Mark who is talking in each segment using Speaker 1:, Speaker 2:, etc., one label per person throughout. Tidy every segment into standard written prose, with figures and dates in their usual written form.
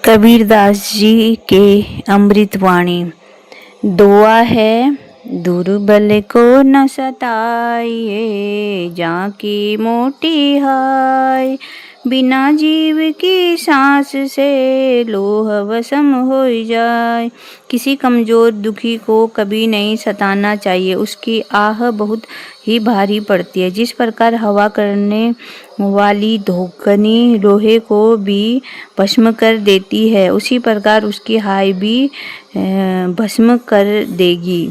Speaker 1: कबीरदास जी के अमृतवाणी। दुआ है दुर्बल को न सताइए, जाकी मोटी हाय। बिना जीव की सांस से लोह वसम हो जाए। किसी कमजोर दुखी को कभी नहीं सताना चाहिए, उसकी आह बहुत ही भारी पड़ती है। जिस प्रकार हवा करने वाली धोकनी लोहे को भी भस्म कर देती है, उसी प्रकार उसकी हाय भी भस्म कर देगी।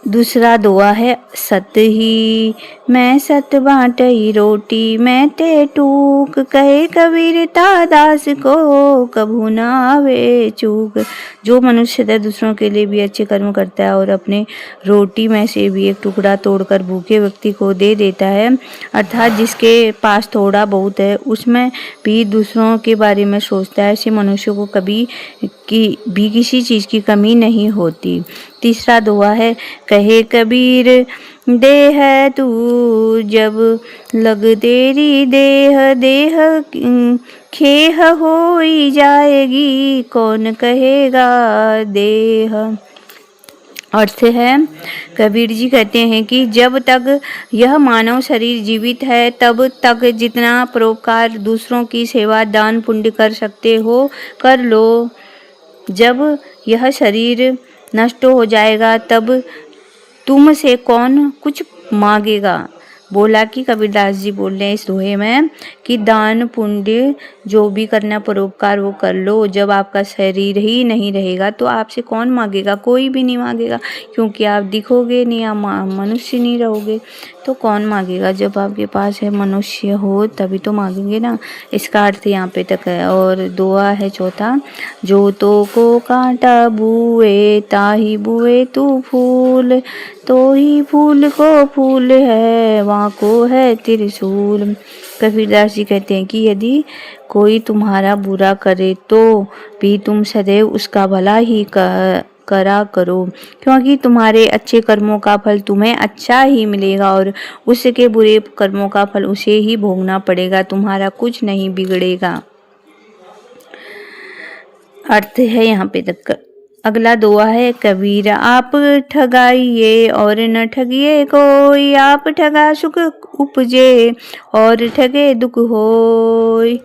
Speaker 1: दूसरा दुआ है सत ही मैं सत बाटई रोटी, मैं ते टूक कहे कबीरता दास को कभू ना आवे चूक। जो मनुष्य दूसरों के लिए भी अच्छे कर्म करता है और अपने रोटी में से भी एक टुकड़ा तोड़कर भूखे व्यक्ति को दे देता है, अर्थात जिसके पास थोड़ा बहुत है उसमें भी दूसरों के बारे में सोचता है, ऐसे मनुष्य को कभी भी किसी चीज़ की कमी नहीं होती। तीसरा दुआ है कहे कबीर देह तू जब लग तेरी देह, देह खेह होई जाएगी कौन कहेगा देह। अर्थ है, कबीर जी कहते हैं कि जब तक यह मानव शरीर जीवित है तब तक जितना परोपकार दूसरों की सेवा दान पुण्य कर सकते हो कर लो। जब यह शरीर नष्ट हो जाएगा तब तुमसे कौन कुछ मांगेगा। बोला कि कबीरदास जी बोल रहे हैं इस दोहे में कि दान पुण्य जो भी करना परोपकार वो कर लो। जब आपका शरीर ही नहीं रहेगा तो आपसे कौन मांगेगा, कोई भी नहीं मांगेगा, क्योंकि आप दिखोगे नहीं, आप मनुष्य नहीं रहोगे तो कौन मांगेगा। जब आपके पास है मनुष्य हो तभी तो मांगेंगे ना। इसका अर्थ यहाँ पे तक है। और दुआ है चौथा, जो तो को कांटा बुए ताही बुए तू फूल, तो ही फूल को फूल है वहाँ को है त्रिशूल। कबीरदास जी कहते हैं कि यदि कोई तुम्हारा बुरा करे तो भी तुम सदैव उसका भला ही करा करो, क्योंकि तुम्हारे अच्छे कर्मों का फल तुम्हें अच्छा ही मिलेगा और उसके बुरे कर्मों का फल उसे ही भोगना पड़ेगा, तुम्हारा कुछ नहीं बिगड़ेगा। अर्थ है यहाँ पे तक। अगला दुआ है कबीर आप ठगाइए और न ठगिए कोई, आप ठगा सुख उपजे और ठगे दुख होय।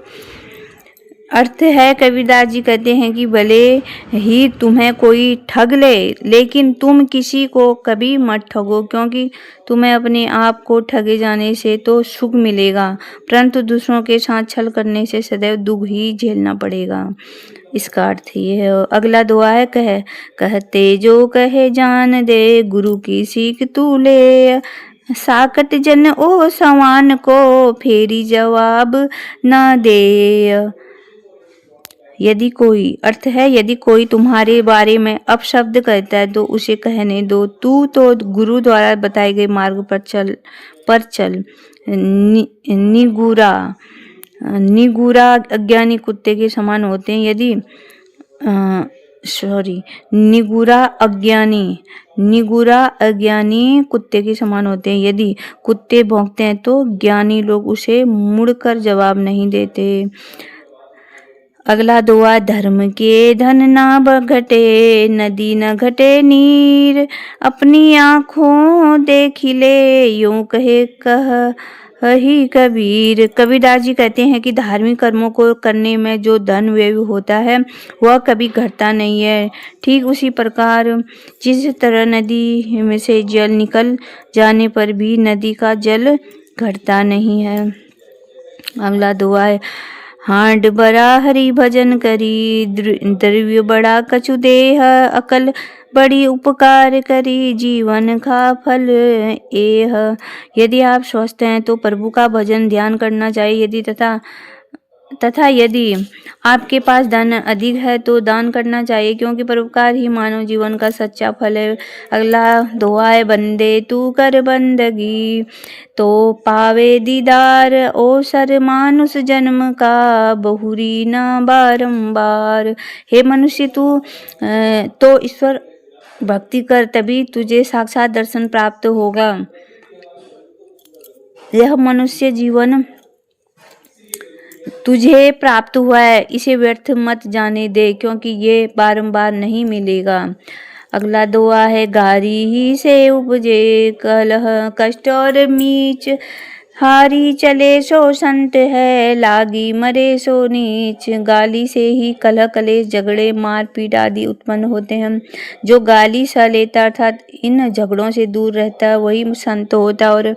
Speaker 1: अर्थ है, कबीरदास जी कहते हैं कि भले ही तुम्हें कोई ठग ले लेकिन तुम किसी को कभी मत ठगो, क्योंकि तुम्हें अपने आप को ठगे जाने से तो सुख मिलेगा, परंतु दूसरों के साथ छल करने से सदैव दुख ही झेलना पड़ेगा। इसका अर्थ ये है। अगला दुआ है कहते जो कहे जान दे, गुरु की सीख तू ले, साकट जन ओ सवान को फेरी जवाब न दे। यदि कोई, अर्थ है यदि कोई तुम्हारे बारे में अपशब्द कहता है तो उसे कहने दो, तू तो गुरु द्वारा बताए गए मार्ग पर चल। निगूरा अज्ञानी कुत्ते के समान होते हैं। यदि निगूरा अज्ञानी कुत्ते के समान होते हैं। यदि कुत्ते भौंकते हैं तो ज्ञानी लोग उसे मुड़कर जवाब नहीं देते। अगला दुआ धर्म के धन ना घटे, नदी न घटे नीर, अपनी आँखों देख ले यूं कहे ही कबीर। कबीरदास जी कहते हैं कि धार्मिक कर्मों को करने में जो धन व्यय होता है वह कभी घटता नहीं है। ठीक उसी प्रकार जिस तरह नदी में से जल निकल जाने पर भी नदी का जल घटता नहीं है। अगला दुआ है हांड बड़ा हरि भजन करी, द्रव्य बड़ा कछु देह, अकल बड़ी उपकार करी जीवन का फल एह। यदि आप स्वस्थ हैं तो प्रभु का भजन ध्यान करना चाहिए। यदि तथा यदि आपके पास धन अधिक है तो दान करना चाहिए, क्योंकि परोपकार ही मानव जीवन का सच्चा फल है। अगला दुआ है बंदे तू कर बंदगी, तो पावे दीदार ओ सर मानुष जन्म का बहुरी ना बारंबार। हे मनुष्य तू तो ईश्वर भक्ति कर, तभी तुझे साक्षात दर्शन प्राप्त होगा। यह मनुष्य जीवन तुझे प्राप्त हुआ है इसे व्यर्थ मत जाने दे, क्योंकि ये बारंबार नहीं मिलेगा। अगला दोहा है, गारी ही से उपजे कलह कष्ट और मीच, हारी चले सो संत है लागी मरे सो नीच। गाली से ही कलह कलेश झगड़े मारपीट आदि उत्पन्न होते हैं। जो गाली सह लेता अर्थात इन झगड़ों से दूर रहता है वही संत होता है, और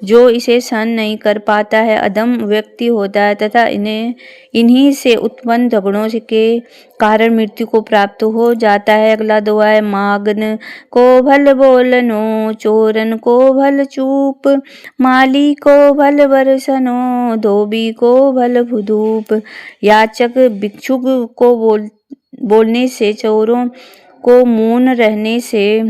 Speaker 1: जो इसे सहन नहीं कर पाता है अधम व्यक्ति होता है तथा इन्हीं से उत्पन्न झगड़ों के कारण मृत्यु को प्राप्त हो जाता है। अगला दोहा है, मागन को भल बोलनो चोरन को भल चूप, माली को भल बरसनो धोबी को भल भुधूप। याचक भिक्षुक को बोलने से, चोरों को मौन रहने से,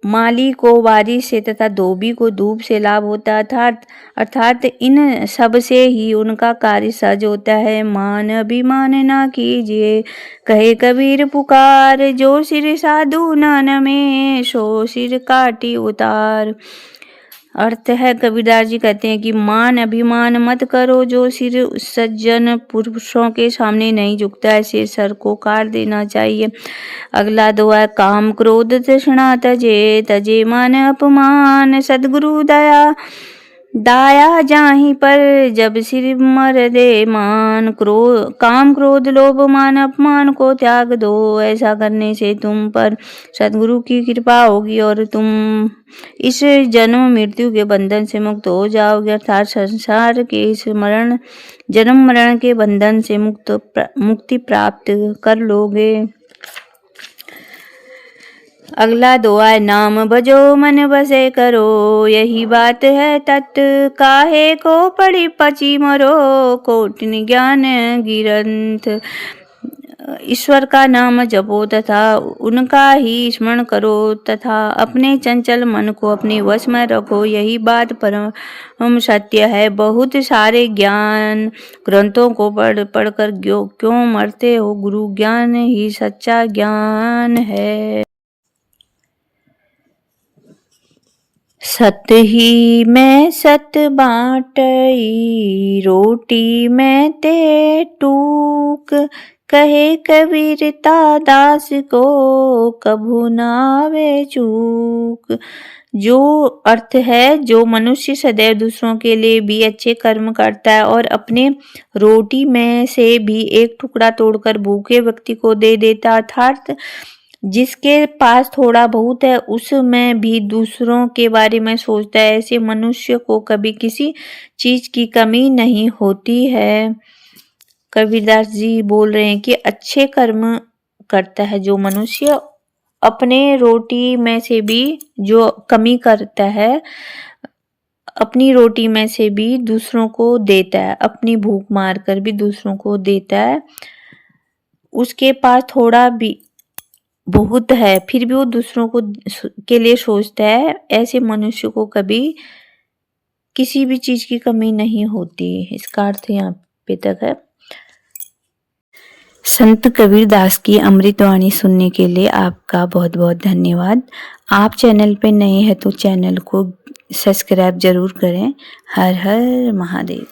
Speaker 1: माली को बारिश से तथा धोबी को धूप से लाभ होता है, अर्थात इन सब से ही उनका कार्य सहज होता है। मान अभिमान ना कीजिए कहे कबीर पुकार, जो सिर साधु नान में सो सिर काटी उतार। अर्थ है, कबीरदास जी कहते हैं कि मान अभिमान मत करो, जो सिर सज्जन पुरुषों के सामने नहीं झुकता ऐसे सर को काट देना चाहिए। अगला दोहा, काम क्रोध तृष्णा तजे तजे मान अपमान, सद्गुरु दया दाया जाहि पर जब सिर मर दे मान। काम क्रोध लोभ मान अपमान को त्याग दो, ऐसा करने से तुम पर सद्गुरु की कृपा होगी और तुम इस जन्म मृत्यु के बंधन से मुक्त हो जाओगे, अर्थात संसार के इस जन्म मरण के बंधन से मुक्ति प्राप्त कर लोगे। अगला दोहा है, नाम भजो मन बसे करो यही बात है तत्, काहे को पड़ी पची मरो कोटिन ज्ञान गिरंथ। ईश्वर का नाम जपो तथा उनका ही स्मरण करो तथा अपने चंचल मन को अपने वश में रखो, यही बात परम सत्य है। बहुत सारे ज्ञान ग्रंथों को पढ़कर क्यों मरते हो, गुरु ज्ञान ही सच्चा ज्ञान है। सत ही मैं सत बाटई रोटी मैं ते टूक, कहे कबीरता दास को कभू नावे चूक। जो अर्थ है, जो मनुष्य सदैव दूसरों के लिए भी अच्छे कर्म करता है और अपने रोटी में से भी एक टुकड़ा तोड़कर भूखे व्यक्ति को दे देता, अर्थात जिसके पास थोड़ा बहुत है उसमें भी दूसरों के बारे में सोचता है, ऐसे मनुष्य को कभी किसी चीज की कमी नहीं होती है। कबीरदास जी बोल रहे हैं कि अच्छे कर्म करता है जो मनुष्य, अपने रोटी में से भी जो कमी करता है, अपनी रोटी में से भी दूसरों को देता है, अपनी भूख मार कर भी दूसरों को देता है, उसके पास थोड़ा भी बहुत है फिर भी वो दूसरों को के लिए सोचता है, ऐसे मनुष्य को कभी किसी भी चीज की कमी नहीं होती। इसका अर्थ यहाँ पे तक है। संत कबीरदास की अमृतवाणी सुनने के लिए आपका बहुत बहुत धन्यवाद। आप चैनल पे नए हैं तो चैनल को सब्सक्राइब जरूर करें। हर हर महादेव।